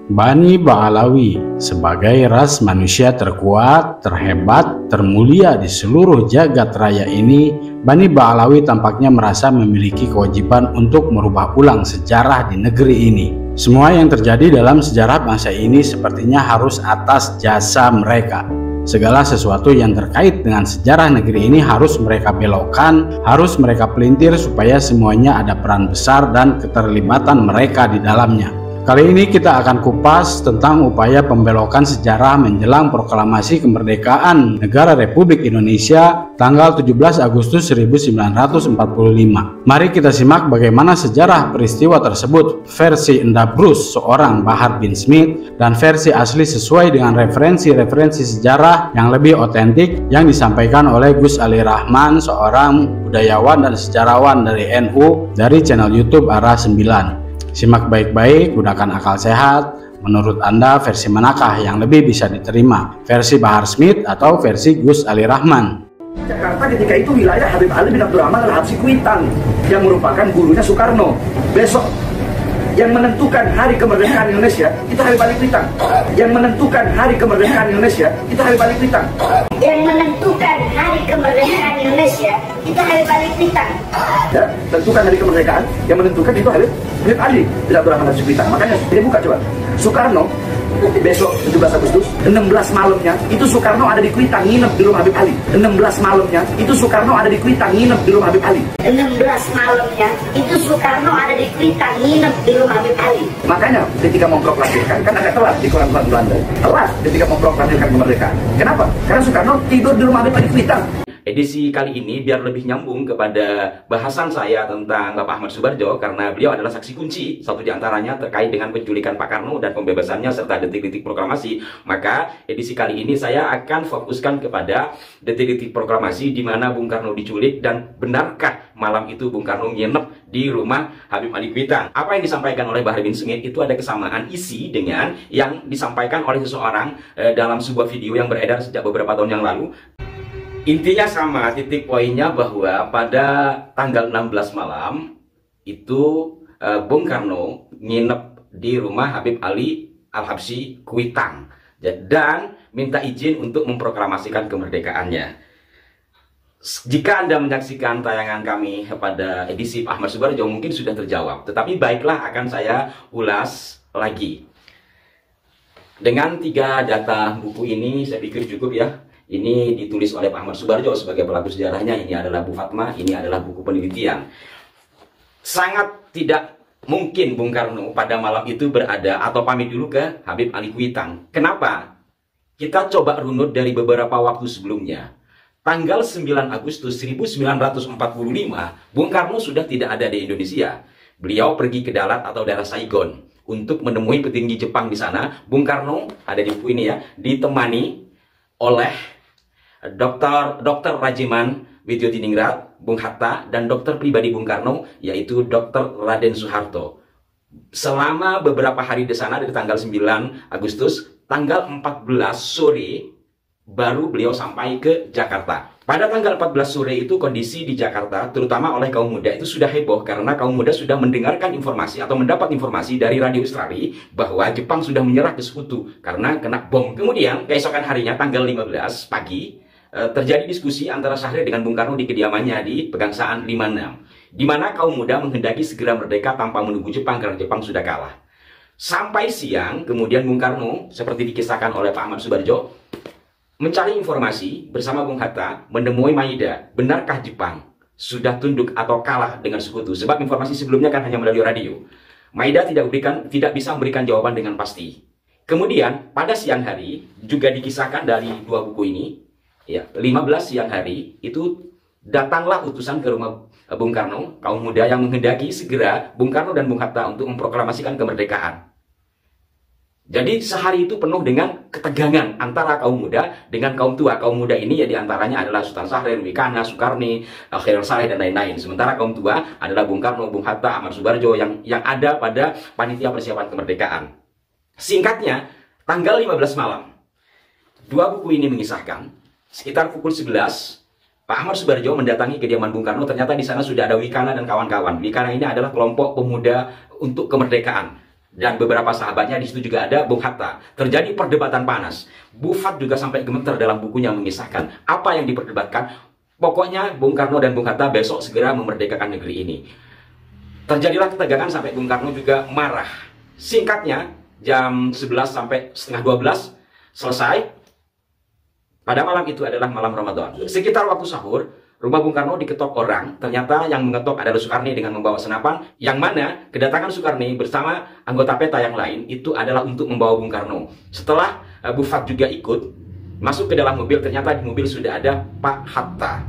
Bani Ba'alawi sebagai ras manusia terkuat, terhebat, termulia di seluruh jagat raya ini, Bani Ba'alawi tampaknya merasa memiliki kewajiban untuk merubah ulang sejarah di negeri ini. Semua yang terjadi dalam sejarah bangsa ini sepertinya harus atas jasa mereka. Segala sesuatu yang terkait dengan sejarah negeri ini harus mereka belokkan, harus mereka pelintir supaya semuanya ada peran besar dan keterlibatan mereka di dalamnya. Kali ini kita akan kupas tentang upaya pembelokan sejarah menjelang proklamasi kemerdekaan Negara Republik Indonesia tanggal 17 Agustus 1945. Mari kita simak bagaimana sejarah peristiwa tersebut versi Endabrus seorang Bahar bin Smith dan versi asli sesuai dengan referensi-referensi sejarah yang lebih otentik yang disampaikan oleh Gus Ali Rahman, seorang budayawan dan sejarawan dari NU dari channel YouTube Arah 9. Simak baik-baik, gunakan akal sehat. Menurut Anda versi manakah yang lebih bisa diterima? Versi Bahar Smith atau versi Gus Ali Rahman? Jakarta ketika itu wilayah Habib Ali bin Abdurrahman Al-Habsyi Kuitang yang merupakan gurunya Soekarno. Besok yang menentukan hari kemerdekaan Indonesia itu Habib Ali Kuitang. Yang menentukan hari kemerdekaan Indonesia itu Habib Ali Kuitang. Yang menentukan hari kemerdekaan Indonesia itu Habib Ali Kuitang. Ya, tentukan hari kemerdekaan yang menentukan itu Habib Ali bin Abdurrahman Al-Habsyi Kuitang. Makanya dia buka coba. Soekarno besok 17 Agustus 16 malamnya itu Soekarno ada di Kuitang nginep di rumah Habib Ali. 16 malamnya itu Soekarno ada di Kuitang nginep di rumah Habib Ali. 16 malamnya itu Soekarno ada di Kuitang nginep di rumah Habib Ali. Makanya ketika memproklamasikan kan agak telat di koran-koran Belanda. Telat ketika memproklamasikan kemerdekaan. Kenapa? Karena Soekarno tidur di rumah Habib Ali Kuitang. Edisi kali ini biar lebih nyambung kepada bahasan saya tentang Bapak Ahmad Soebardjo, karena beliau adalah saksi kunci satu diantaranya terkait dengan penculikan Pak Karno dan pembebasannya serta detik-detik proklamasi. Maka edisi kali ini saya akan fokuskan kepada detik-detik proklamasi di mana Bung Karno diculik dan benarkah malam itu Bung Karno nginep di rumah Habib Ali Kuitang. Apa yang disampaikan oleh Bahar bin Smith itu ada kesamaan isi dengan yang disampaikan oleh seseorang dalam sebuah video yang beredar sejak beberapa tahun yang lalu. Intinya sama, titik poinnya bahwa pada tanggal 16 malam itu Bung Karno nginep di rumah Habib Ali Al-Habsyi Kuitang dan minta izin untuk memproklamasikan kemerdekaannya. Jika Anda menyaksikan tayangan kami pada edisi Pak Ahmad Soebardjo mungkin sudah terjawab, tetapi baiklah akan saya ulas lagi. Dengan 3 data buku ini saya pikir cukup ya. Ini ditulis oleh Pak Ahmad Soebardjo sebagai pelaku sejarahnya. Ini adalah Bu Fatma, ini adalah buku penelitian. Sangat tidak mungkin Bung Karno pada malam itu berada atau pamit dulu ke Habib Ali Kuitang. Kenapa? Kita coba runut dari beberapa waktu sebelumnya. Tanggal 9 Agustus 1945, Bung Karno sudah tidak ada di Indonesia. Beliau pergi ke Dalat atau daerah Saigon untuk menemui petinggi Jepang di sana. Bung Karno ada di buku ini ya, ditemani oleh Dr. Rajiman Widyodiningrat, Bung Hatta, dan dokter pribadi Bung Karno, yaitu Dr. Raden Soeharto. Selama beberapa hari di sana dari tanggal 9 Agustus, tanggal 14 sore baru beliau sampai ke Jakarta. Pada tanggal 14 sore itu kondisi di Jakarta, terutama oleh kaum muda, itu sudah heboh karena kaum muda sudah mendengarkan informasi atau mendapat informasi dari Radio Australia bahwa Jepang sudah menyerah ke sekutu karena kena bom. Kemudian keesokan harinya tanggal 15 pagi, terjadi diskusi antara Syahrir dengan Bung Karno di kediamannya di Pegangsaan 56, di mana kaum muda menghendaki segera merdeka tanpa menunggu Jepang karena Jepang sudah kalah. Sampai siang, kemudian Bung Karno, seperti dikisahkan oleh Pak Ahmad Soebardjo, mencari informasi bersama Bung Hatta, menemui Maida. Benarkah Jepang sudah tunduk atau kalah dengan sekutu? Sebab informasi sebelumnya kan hanya melalui radio. Maida tidak bisa memberikan jawaban dengan pasti. Kemudian pada siang hari juga dikisahkan dari 2 buku ini. Ya, 15 siang hari itu datanglah utusan ke rumah Bung Karno, kaum muda yang menghendaki segera Bung Karno dan Bung Hatta untuk memproklamasikan kemerdekaan. Jadi sehari itu penuh dengan ketegangan antara kaum muda dengan kaum tua. Kaum muda ini ya diantaranya adalah Sultan Syahrir, Wikana, Sukarni, Khairul Saleh dan lain-lain. Sementara kaum tua adalah Bung Karno, Bung Hatta, Ahmad Soebardjo yang ada pada panitia persiapan kemerdekaan. Singkatnya, tanggal 15 malam, 2 buku ini mengisahkan sekitar pukul 11, Pak Ahmad Soebardjo mendatangi kediaman Bung Karno. Ternyata di sana sudah ada Wikana dan kawan-kawan. Wikana ini adalah kelompok pemuda untuk kemerdekaan. dan beberapa sahabatnya. Di situ juga ada Bung Hatta. Terjadi perdebatan panas. Bu Fat juga sampai gemeter dalam bukunya mengisahkan apa yang diperdebatkan. Pokoknya Bung Karno dan Bung Hatta besok segera memerdekakan negeri ini. Terjadilah ketegangan sampai Bung Karno juga marah. Singkatnya, jam 11 sampai setengah 12 selesai. Pada malam itu adalah malam Ramadan. Sekitar waktu sahur, rumah Bung Karno diketok orang. Ternyata yang mengetok adalah Soekarni dengan membawa senapan. Yang mana kedatangan Soekarni bersama anggota PETA yang lain itu adalah untuk membawa Bung Karno. Setelah Bu Fat juga ikut masuk ke dalam mobil, ternyata di mobil sudah ada Pak Hatta.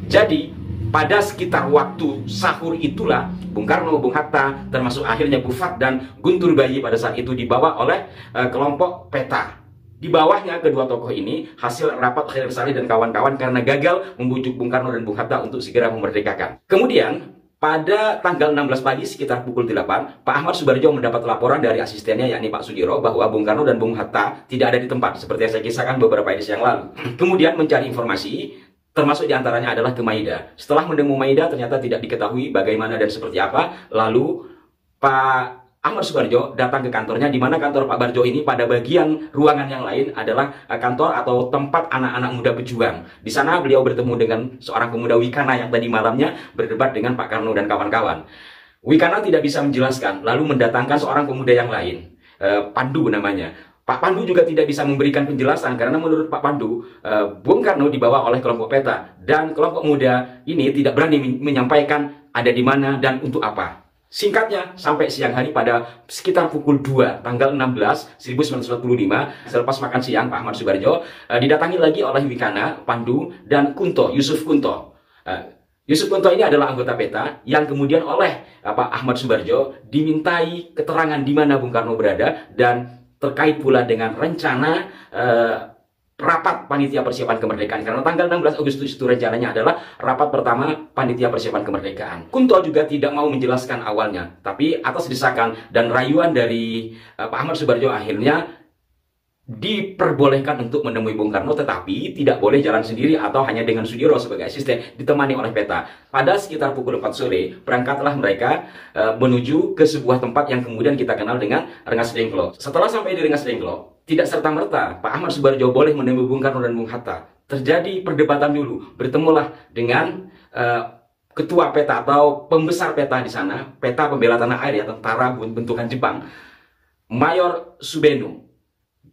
Jadi pada sekitar waktu sahur itulah Bung Karno, Bung Hatta, termasuk akhirnya Bu Fat dan Guntur Bayi pada saat itu dibawa oleh kelompok PETA. Di bawahnya kedua tokoh ini hasil rapat Khair Salih dan kawan-kawan karena gagal membujuk Bung Karno dan Bung Hatta untuk segera memerdekakan. Kemudian pada tanggal 16 pagi sekitar pukul 8, Pak Ahmad Subarjo mendapat laporan dari asistennya yakni Pak Sudiro bahwa Bung Karno dan Bung Hatta tidak ada di tempat seperti yang saya kisahkan beberapa edisi yang lalu. Kemudian mencari informasi, termasuk diantaranya adalah ke Maida. Setelah menemu Maida ternyata tidak diketahui bagaimana dan seperti apa. Lalu Pak Ahmad Subarjo datang ke kantornya, di mana kantor Pak Barjo ini pada bagian ruangan yang lain adalah kantor atau tempat anak-anak muda pejuang. Di sana beliau bertemu dengan seorang pemuda Wikana yang tadi malamnya berdebat dengan Pak Karno dan kawan-kawan. Wikana tidak bisa menjelaskan, lalu mendatangkan seorang pemuda yang lain, Pandu namanya. Pak Pandu juga tidak bisa memberikan penjelasan karena menurut Pak Pandu, Bung Karno dibawa oleh kelompok PETA dan kelompok muda ini tidak berani menyampaikan ada di mana dan untuk apa. Singkatnya, sampai siang hari pada sekitar pukul 2, tanggal 16, 1945, selepas makan siang, Pak Ahmad Subarjo didatangi lagi oleh Wikana, Pandu, dan Kunto, Yusuf Kunto. Yusuf Kunto ini adalah anggota PETA yang kemudian oleh Pak Ahmad Subarjo dimintai keterangan di mana Bung Karno berada dan terkait pula dengan rencana rapat panitia persiapan kemerdekaan, karena tanggal 16 Agustus itu rencananya adalah rapat pertama panitia persiapan kemerdekaan. Kunto juga tidak mau menjelaskan awalnya, tapi atas desakan dan rayuan dari Pak Ahmad Subarjo akhirnya diperbolehkan untuk menemui Bung Karno, tetapi tidak boleh jalan sendiri atau hanya dengan Sudiro sebagai asisten ditemani oleh PETA. Pada sekitar pukul 4 sore berangkatlah mereka menuju ke sebuah tempat yang kemudian kita kenal dengan Rengas Dengklok. Setelah sampai di Rengas Dengklok, tidak serta-merta Pak Ahmad Subarjo boleh menemui Bung Karno dan Bung Hatta. Terjadi perdebatan dulu, bertemulah dengan ketua PETA atau pembesar PETA di sana, PETA Pembela Tanah Air ya, tentara bentukan Jepang, Mayor Subenu.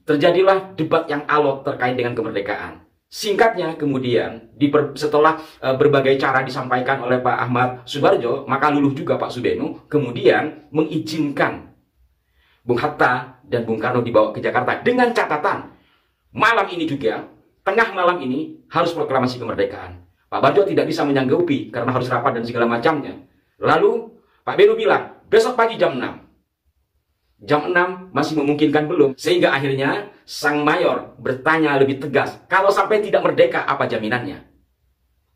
Terjadilah debat yang alot terkait dengan kemerdekaan. Singkatnya kemudian setelah berbagai cara disampaikan oleh Pak Ahmad Subarjo, maka luluh juga Pak Subenu kemudian mengizinkan Bung Hatta dan Bung Karno dibawa ke Jakarta dengan catatan malam ini juga, tengah malam ini harus proklamasi kemerdekaan. Pak Barjo tidak bisa menyanggupi karena harus rapat dan segala macamnya. Lalu Pak Benu bilang besok pagi jam 6. Jam 6 masih memungkinkan belum, sehingga akhirnya sang mayor bertanya lebih tegas, kalau sampai tidak merdeka apa jaminannya?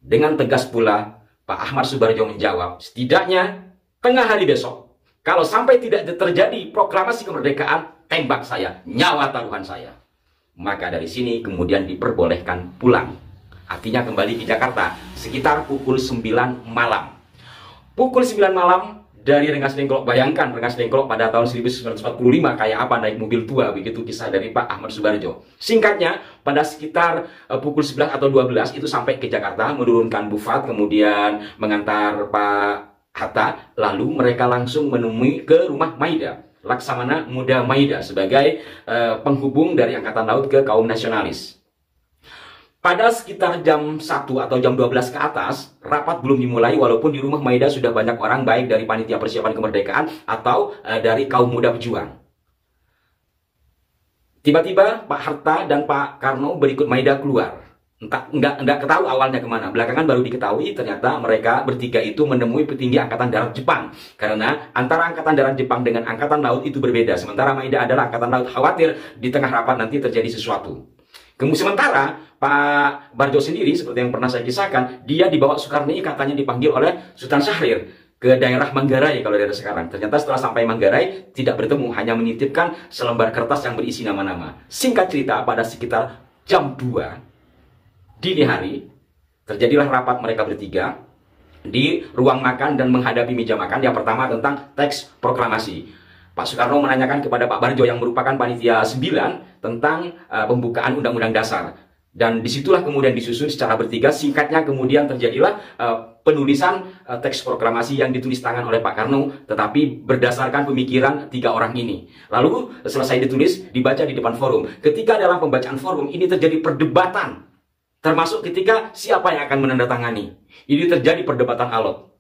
Dengan tegas pula Pak Ahmad Subarjo menjawab, setidaknya tengah hari besok, kalau sampai tidak terjadi proklamasi kemerdekaan, tembak saya, nyawa taruhan saya. Maka dari sini kemudian diperbolehkan pulang. Artinya kembali ke Jakarta sekitar pukul 9 malam. Pukul 9 malam dari Rengas Dengklok, bayangkan Rengas Dengklok pada tahun 1945 kayak apa naik mobil tua, begitu kisah dari Pak Ahmad Subarjo. Singkatnya, pada sekitar pukul 11 atau 12 itu sampai ke Jakarta, menurunkan Bu Fat, kemudian mengantar Pak Hatta, lalu mereka langsung menemui ke rumah Maida, Laksamana Muda Maida, sebagai penghubung dari Angkatan Laut ke kaum nasionalis. Pada sekitar jam 1 atau jam 12 ke atas, rapat belum dimulai walaupun di rumah Maida sudah banyak orang baik dari panitia persiapan kemerdekaan atau dari kaum muda pejuang. Tiba-tiba Pak Hatta dan Pak Karno berikut Maida keluar. Enggak ketahui awalnya kemana. Belakangan baru diketahui ternyata mereka bertiga itu menemui petinggi Angkatan Darat Jepang. Karena antara Angkatan Darat Jepang dengan Angkatan Laut itu berbeda. Sementara Maida adalah Angkatan Laut, khawatir di tengah rapat nanti terjadi sesuatu. Kemudian sementara Pak Barjo sendiri seperti yang pernah saya kisahkan, dia dibawa Soekarni katanya dipanggil oleh Sultan Syahrir ke daerah Manggarai kalau daerah sekarang. Ternyata setelah sampai Manggarai tidak bertemu, hanya menitipkan selembar kertas yang berisi nama-nama. Singkat cerita, pada sekitar jam 2 dini hari terjadilah rapat mereka bertiga di ruang makan dan menghadapi meja makan. Yang pertama tentang teks proklamasi. Pak Soekarno menanyakan kepada Pak Barjo yang merupakan panitia 9 tentang pembukaan Undang-Undang Dasar. Dan disitulah kemudian disusun secara bertiga. Singkatnya kemudian terjadilah penulisan teks proklamasi yang ditulis tangan oleh Pak Karno, tetapi berdasarkan pemikiran 3 orang ini. Lalu selesai ditulis, dibaca di depan forum. Ketika dalam pembacaan forum ini terjadi perdebatan, termasuk ketika siapa yang akan menandatangani. Ini terjadi perdebatan alot.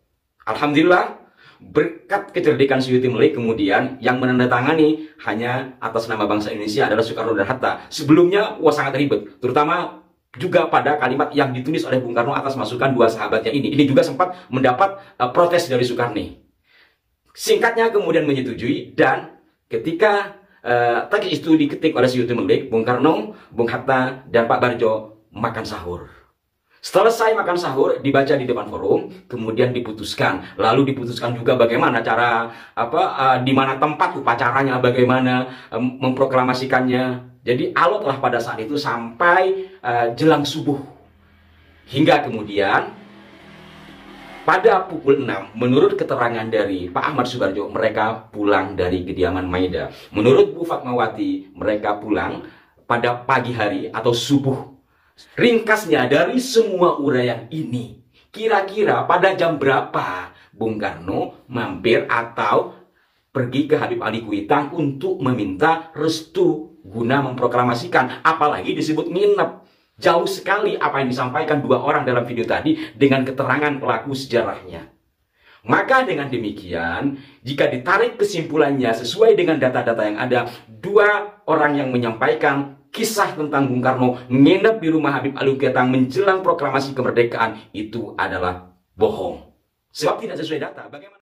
Alhamdulillah, berkat kecerdikan Suyuti Melik, kemudian yang menandatangani hanya atas nama bangsa Indonesia adalah Soekarno dan Hatta. Sebelumnya sangat ribet, terutama juga pada kalimat yang ditulis oleh Bung Karno atas masukan 2 sahabatnya ini. Ini juga sempat mendapat protes dari Soekarno. Singkatnya kemudian menyetujui, dan ketika teks itu diketik oleh Suyuti Melik, Bung Karno, Bung Hatta, dan Pak Barjo makan sahur. Selesai makan sahur, dibaca di depan forum, kemudian diputuskan. Lalu diputuskan juga bagaimana cara, di mana tempat upacaranya, bagaimana memproklamasikannya. Jadi alotlah pada saat itu sampai jelang subuh. Hingga kemudian pada pukul 6, menurut keterangan dari Pak Ahmad Subarjo, mereka pulang dari kediaman Maida. Menurut Bu Fatmawati, mereka pulang pada pagi hari atau subuh. Ringkasnya dari semua uraian ini, kira-kira pada jam berapa Bung Karno mampir atau pergi ke Habib Ali Kuitang untuk meminta restu guna memproklamasikan, apalagi disebut nginep. Jauh sekali apa yang disampaikan 2 orang dalam video tadi dengan keterangan pelaku sejarahnya. Maka dengan demikian, jika ditarik kesimpulannya sesuai dengan data-data yang ada, 2 orang yang menyampaikan kisah tentang Bung Karno nginep di rumah Habib Ali Kuitang menjelang proklamasi kemerdekaan itu adalah bohong. Sebab tidak sesuai data. Bagaimana?